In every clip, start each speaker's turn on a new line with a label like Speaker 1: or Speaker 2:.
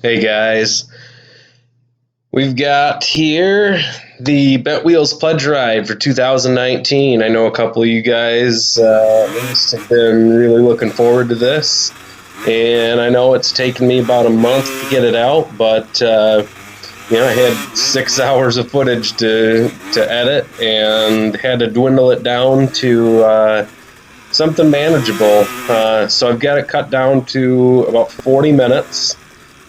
Speaker 1: Hey guys, we've got here the Bet Wheels Pledge Ride for 2019. I know a couple of you guys at least have been really looking forward to this, and I know it's taken me about a month to get it out, but I had 6 hours of footage to edit and had to dwindle it down to something manageable. So I've got it cut down to about 40 minutes.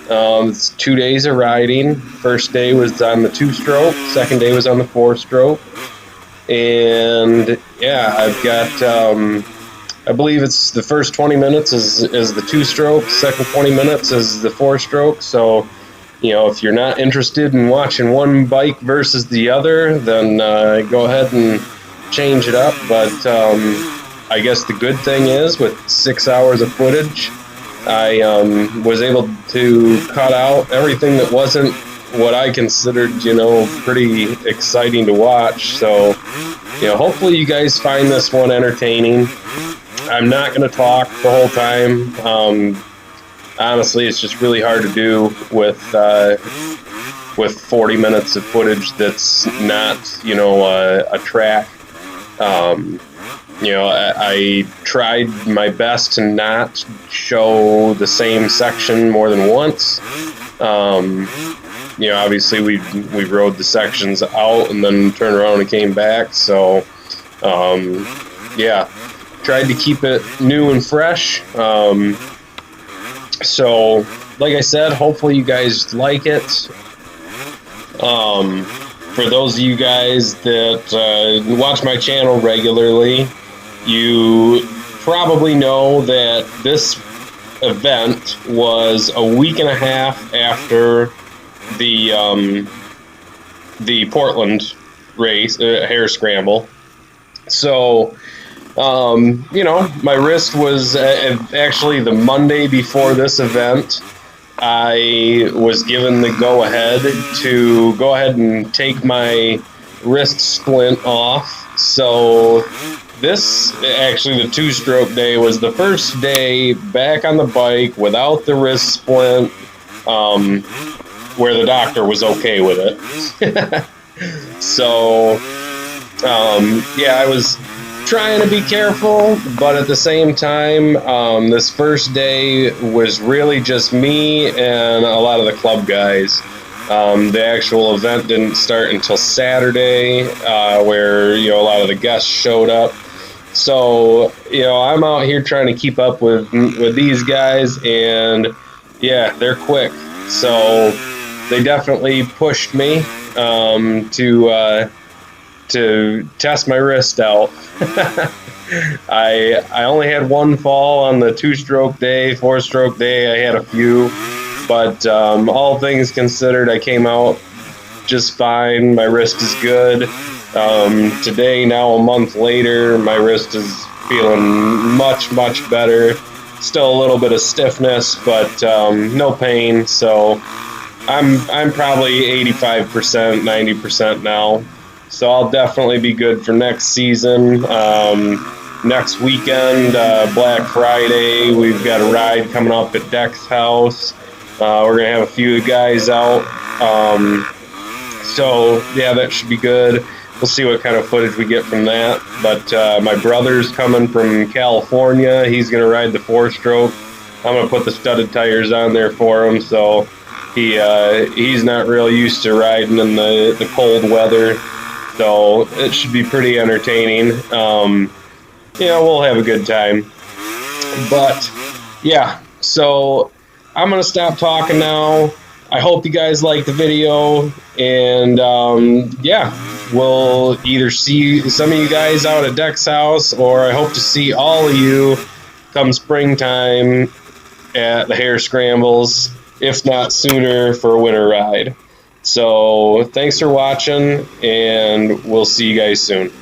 Speaker 1: It's 2 days of riding. First day was on the two-stroke. Second day was on the four-stroke. And yeah, I've got. I believe it's the first 20 minutes is the two-stroke. Second 20 minutes is the four-stroke. So, if you're not interested in watching one bike versus the other, then go ahead and change it up. But I guess the good thing is with 6 hours of footage, I was able to cut out everything that wasn't what I considered, pretty exciting to watch. So, hopefully you guys find this one entertaining. I'm not going to talk the whole time. Honestly, it's just really hard to do with 40 minutes of footage that's not, a track. I tried my best to not show the same section more than once. Obviously we rode the sections out and then turned around and came back. So, tried to keep it new and fresh. So, like I said, hopefully you guys like it. For those of you guys that watch my channel regularly, you probably know that this event was a week and a half after the Portland race, hare scramble. So, my wrist was actually the Monday before this event. I was given the go-ahead to go ahead and take my wrist splint off. So this, actually the two-stroke day, was the first day back on the bike without the wrist splint, where the doctor was okay with it. So, I was trying to be careful, but at the same time, this first day was really just me and a lot of the club guys. The actual event didn't start until Saturday, where a lot of the guests showed up. So I'm out here trying to keep up with these guys, and they're quick. So they definitely pushed me to test my wrist out. I only had one fall on the two-stroke day. Four-stroke day, I had a few, but all things considered, I came out just fine. My wrist is good. Today, now a month later, my wrist is feeling much, much better. Still a little bit of stiffness, but no pain. So I'm probably 85%, 90% now. So I'll definitely be good for next season. Next weekend, Black Friday, we've got a ride coming up at Deck's house. We're going to have a few guys out. That should be good. We'll see what kind of footage we get from that. But my brother's coming from California. He's going to ride the four-stroke. I'm going to put the studded tires on there for him. So he's not real used to riding in the cold weather. So it should be pretty entertaining. We'll have a good time. But so I'm going to stop talking now. I hope you guys like the video. And we'll either see some of you guys out at Deck's house, or I hope to see all of you come springtime at the hare scrambles, if not sooner, for a winter ride. So thanks for watching, and we'll see you guys soon.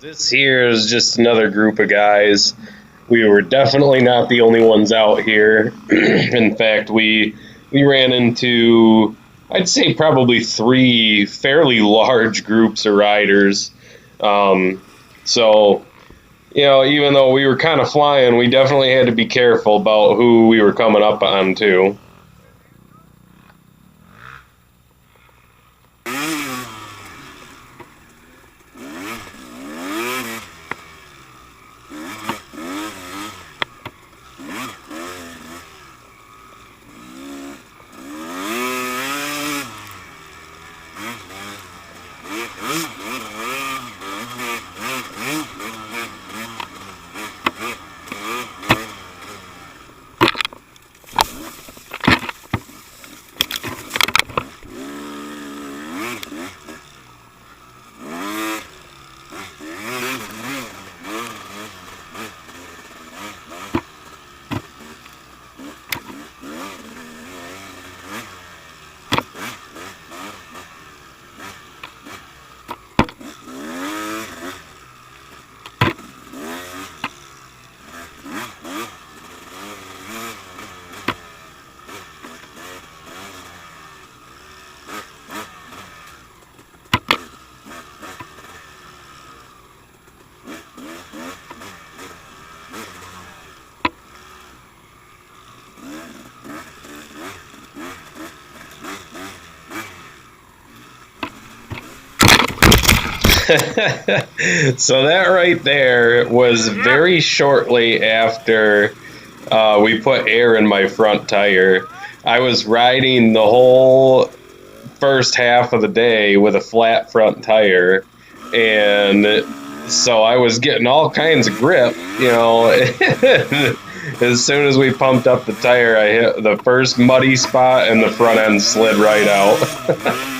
Speaker 1: This here is just another group of guys. We were definitely not the only ones out here. In fact, we ran into, I'd say, probably three fairly large groups of riders. So, even though we were kind of flying, we definitely had to be careful about who we were coming up on too. So that right there was very shortly after we put air in my front tire. I was riding the whole first half of the day with a flat front tire, and so I was getting all kinds of grip, As soon as we pumped up the tire, I hit the first muddy spot and the front end slid right out.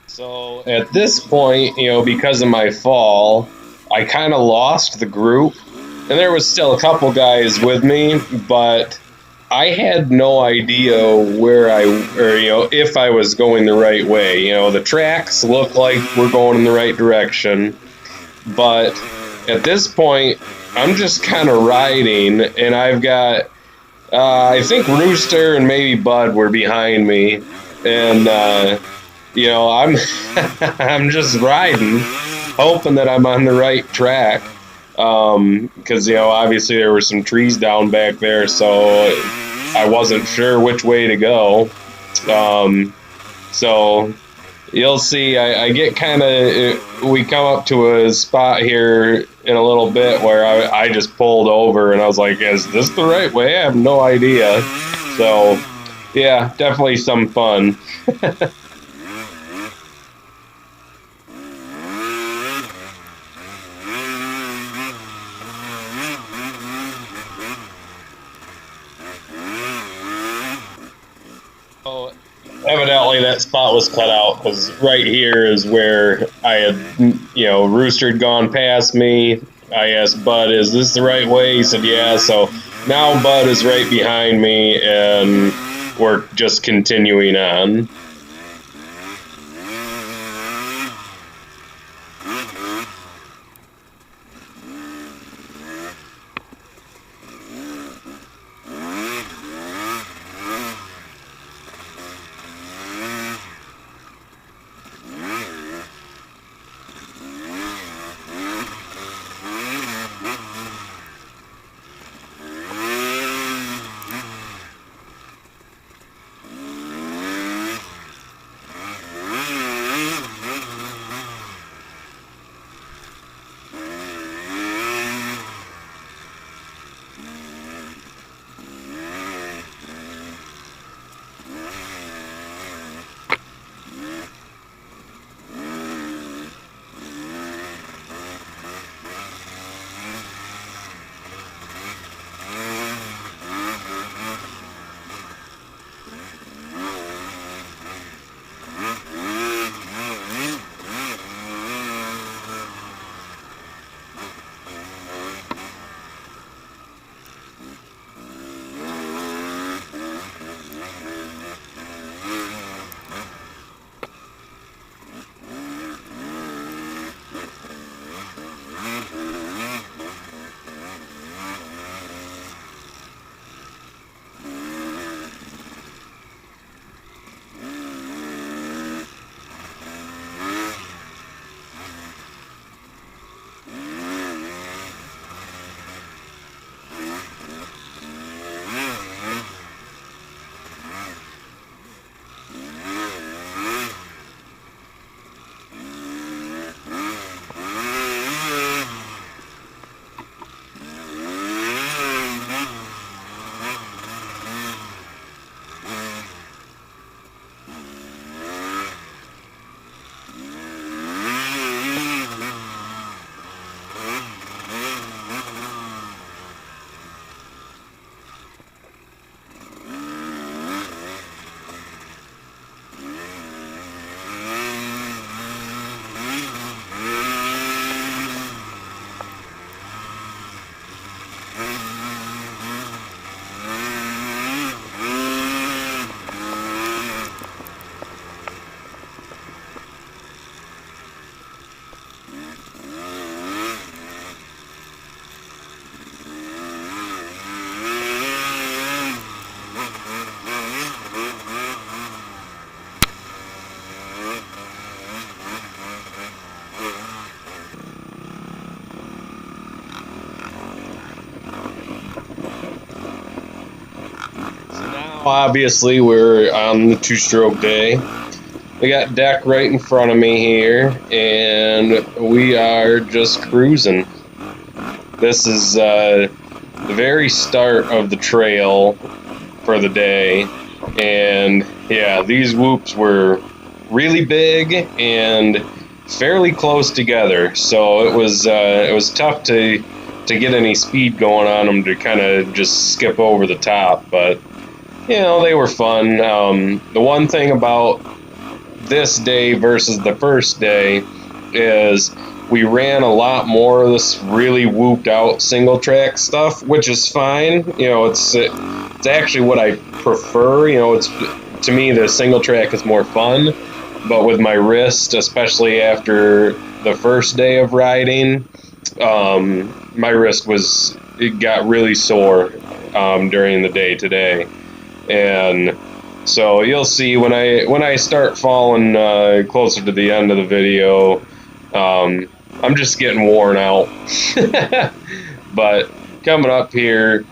Speaker 1: So at this point, because of my fall, I kind of lost the group. And there was still a couple guys with me, but I had no idea if I was going the right way. The tracks look like we're going in the right direction, but at this point, I'm just kind of riding, and I've got, I think Rooster and maybe Bud were behind me, and I'm I'm just riding, hoping that I'm on the right track. Because obviously there were some trees down back there, so I wasn't sure which way to go. So you'll see. I get kind of. We come up to a spot here in a little bit where I just pulled over and I was like, "Is this the right way?" I have no idea. So yeah, definitely some fun. So evidently that spot was cut out because right here is where I had, Rooster had gone past me. I asked Bud, "Is this the right way?" He said, "Yeah." So now Bud is right behind me, and we're just continuing on. Obviously, we're on the two-stroke day. We got deck right in front of me here, and we are just cruising. This is the very start of the trail for the day, and yeah, these whoops were really big and fairly close together, so it was tough to get any speed going on them to kind of just skip over the top, but you know, they were fun. The one thing about this day versus the first day is we ran a lot more of this really whooped out single track stuff, which is fine. You know, it's actually what I prefer. You know, it's, to me, the single track is more fun, but with my wrist, especially after the first day of riding, my wrist it got really sore during the day today. And so you'll see when I start falling closer to the end of the video, I'm just getting worn out. But coming up here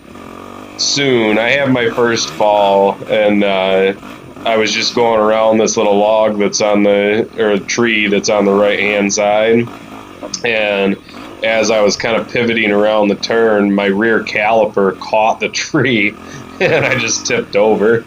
Speaker 1: soon, I have my first fall, and I was just going around this little log that's on or tree that's on the right hand side, and as I was kind of pivoting around the turn, my rear caliper caught the tree, and I just tipped over.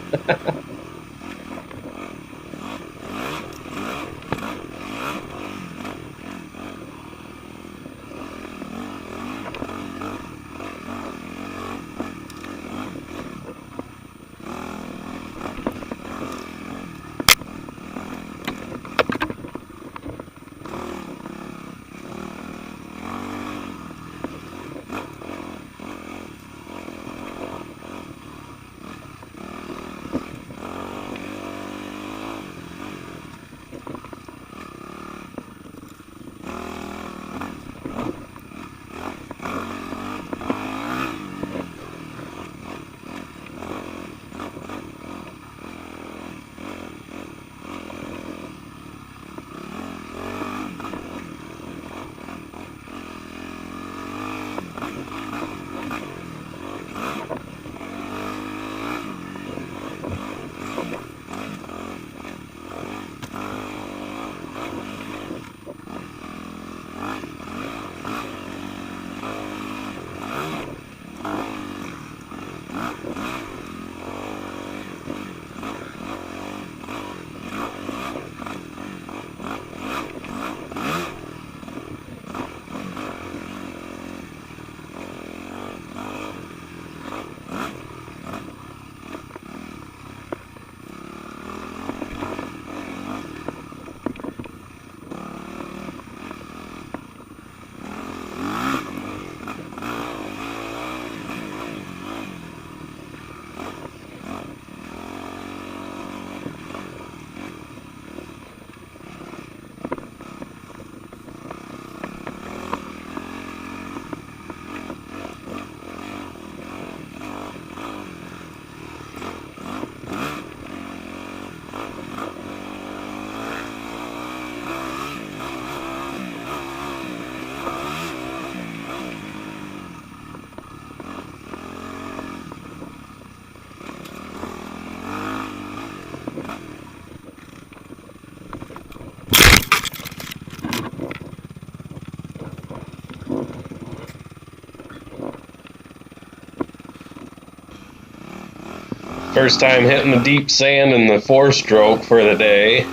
Speaker 1: First time hitting the deep sand in the four-stroke for the day.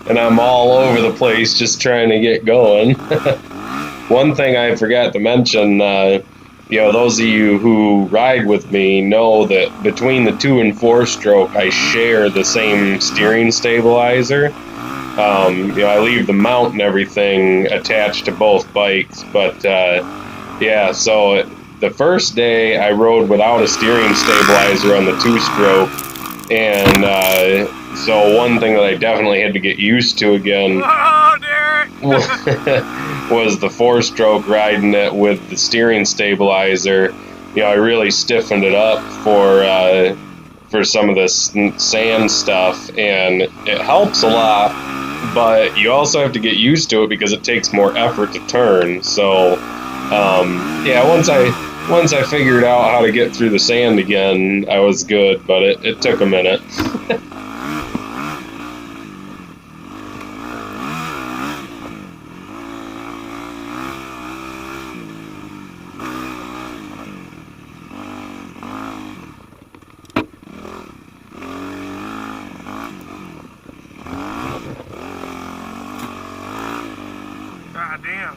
Speaker 1: And I'm all over the place just trying to get going. One thing I forgot to mention, you know, those of you who ride with me know that between the 2 and 4-stroke, I share the same steering stabilizer. You know, I leave the mount and everything attached to both bikes, but yeah, so the first day I rode without a steering stabilizer on the 2-stroke, and so one thing that I definitely had to get used to again was the 4-stroke, riding it with the steering stabilizer. You know, I really stiffened it up for some of this sand stuff, and it helps a lot, but you also have to get used to it because it takes more effort to turn. So yeah, once I once I figured out how to get through the sand again, I was good, but it took a minute.
Speaker 2: God damn.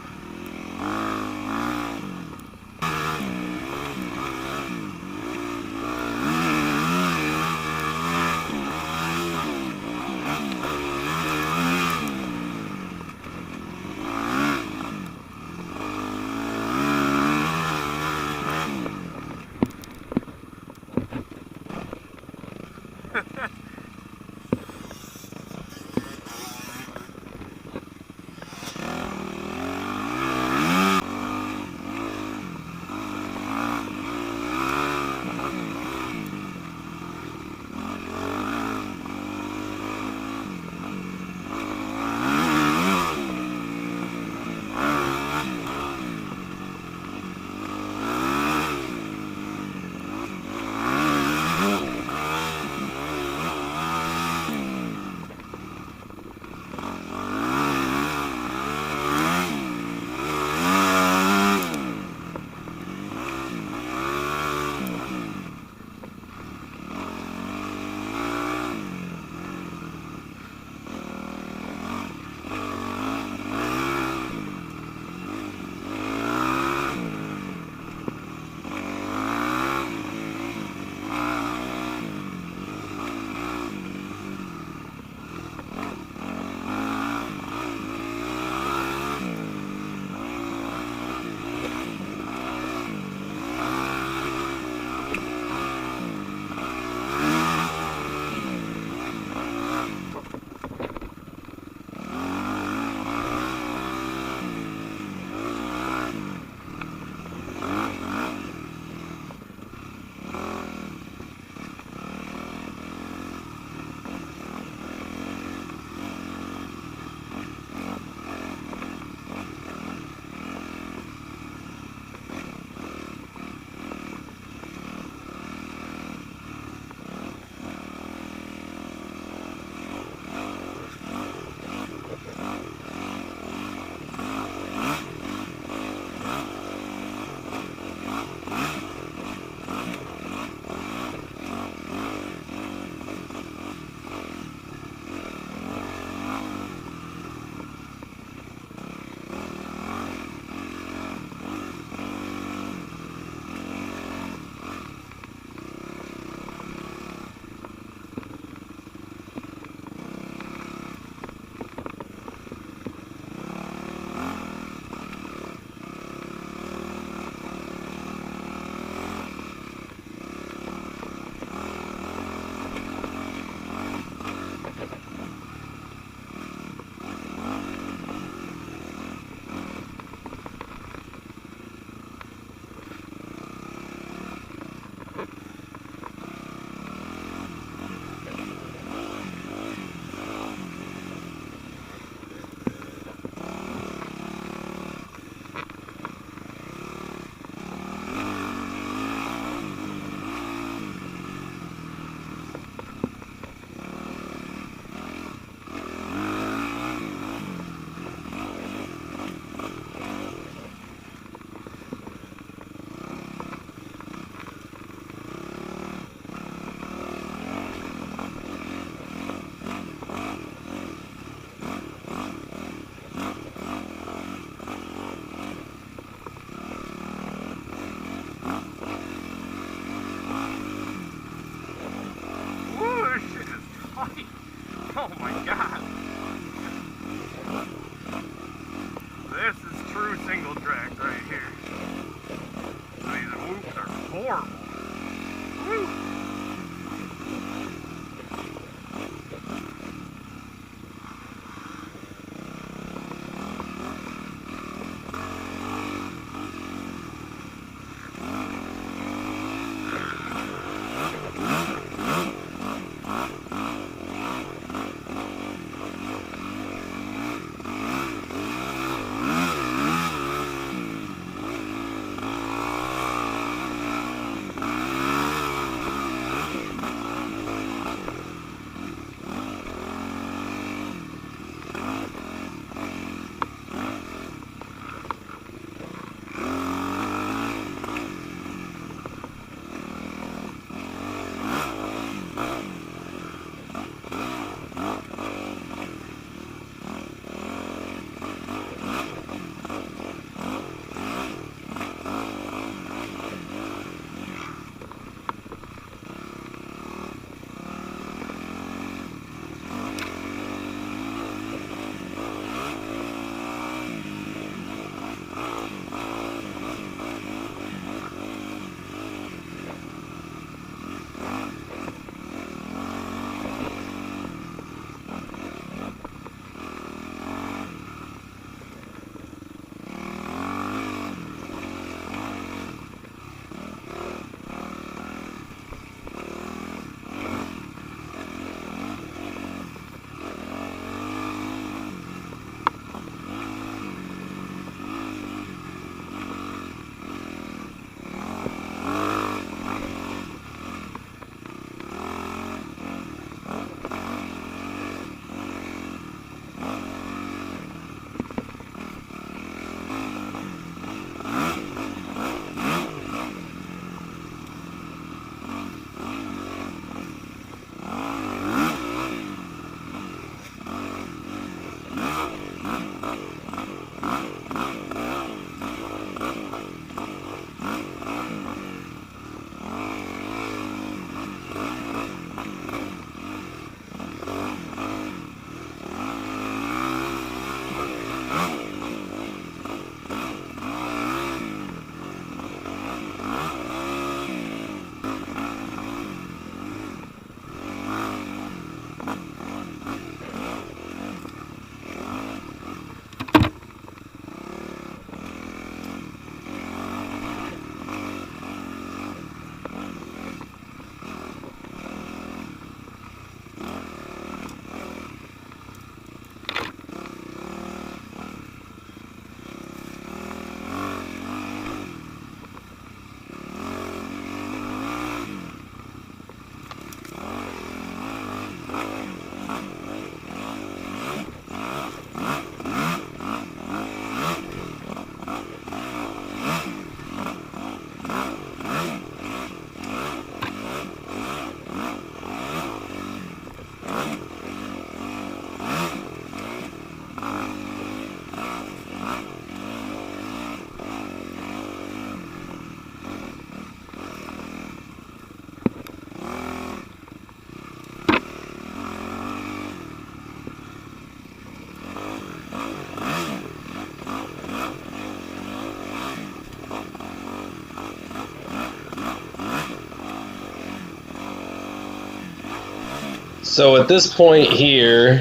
Speaker 1: So at this point here,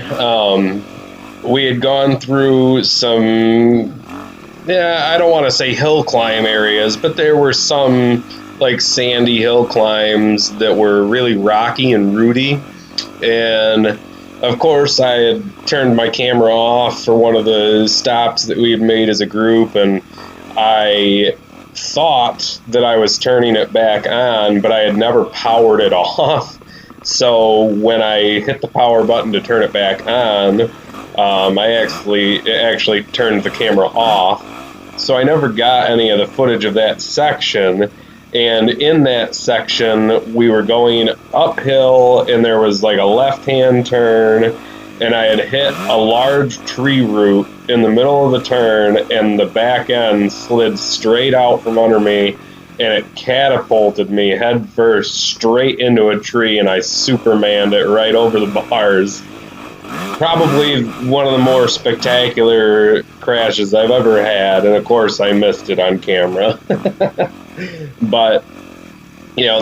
Speaker 1: we had gone through some, yeah, I don't want to say hill climb areas, but there were some like sandy hill climbs that were really rocky and rooty. And of course, I had turned my camera off for one of the stops that we had made as a group, and I thought that I was turning it back on, but I had never powered it off. So when I hit the power button to turn it back on, it actually turned the camera off. So I never got any of the footage of that section. And in that section, we were going uphill, and there was like a left-hand turn, and I had hit a large tree root in the middle of the turn, and the back end slid straight out from under me, and it catapulted me head first straight into a tree, and I supermaned it right over the bars. Probably one of the more spectacular crashes I've ever had, and of course I missed it on camera. But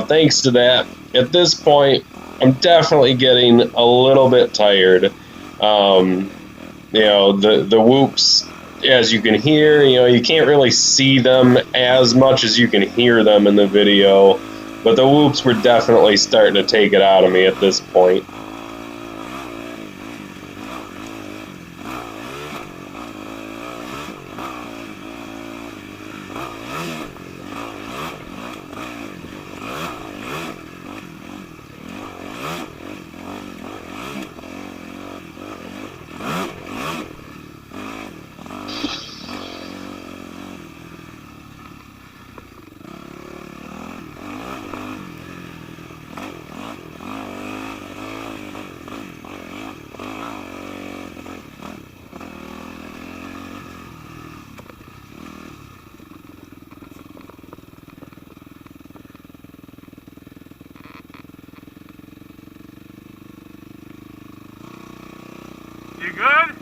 Speaker 1: thanks to that, at this point, I'm definitely getting a little bit tired. Um, the whoops, as you can hear, you can't really see them as much as you can hear them in the video, but the whoops were definitely starting to take it out of me at this point.
Speaker 2: You good?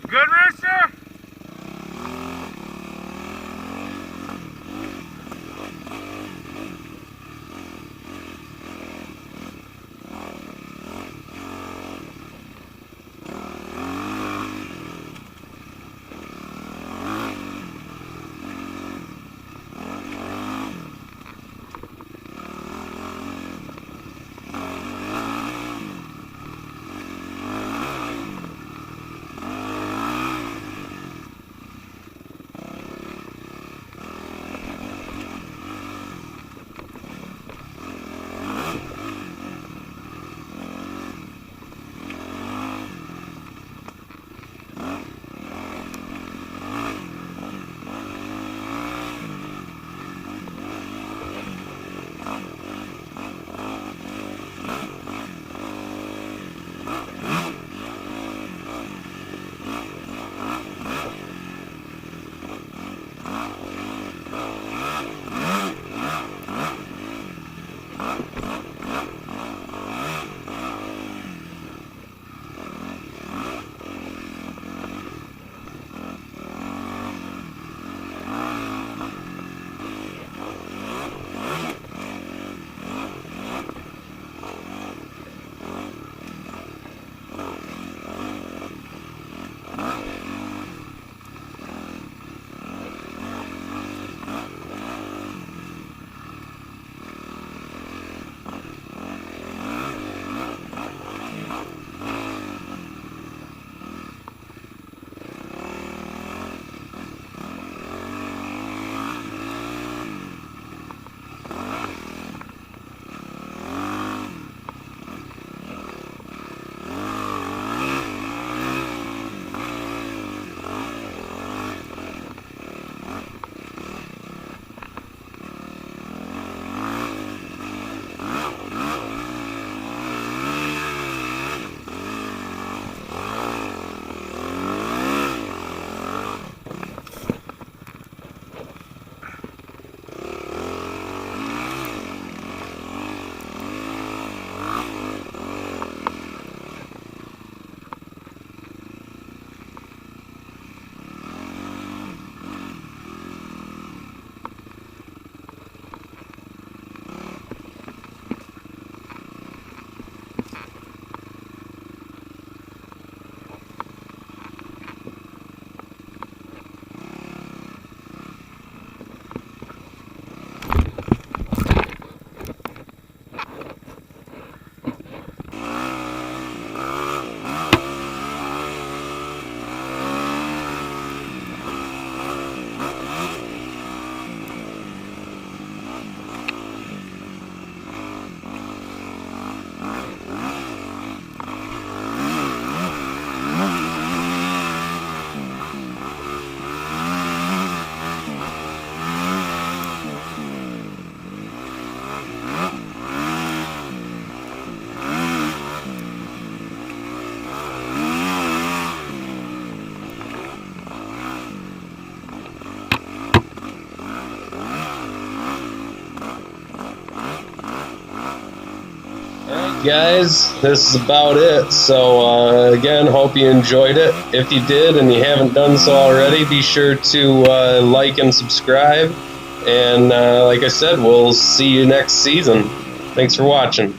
Speaker 2: Good, Rooster?
Speaker 1: guys, this is about it. So again, hope you enjoyed it. If you did and you haven't done so already, be sure to like and subscribe. And like I said, we'll see you next season. Thanks for watching.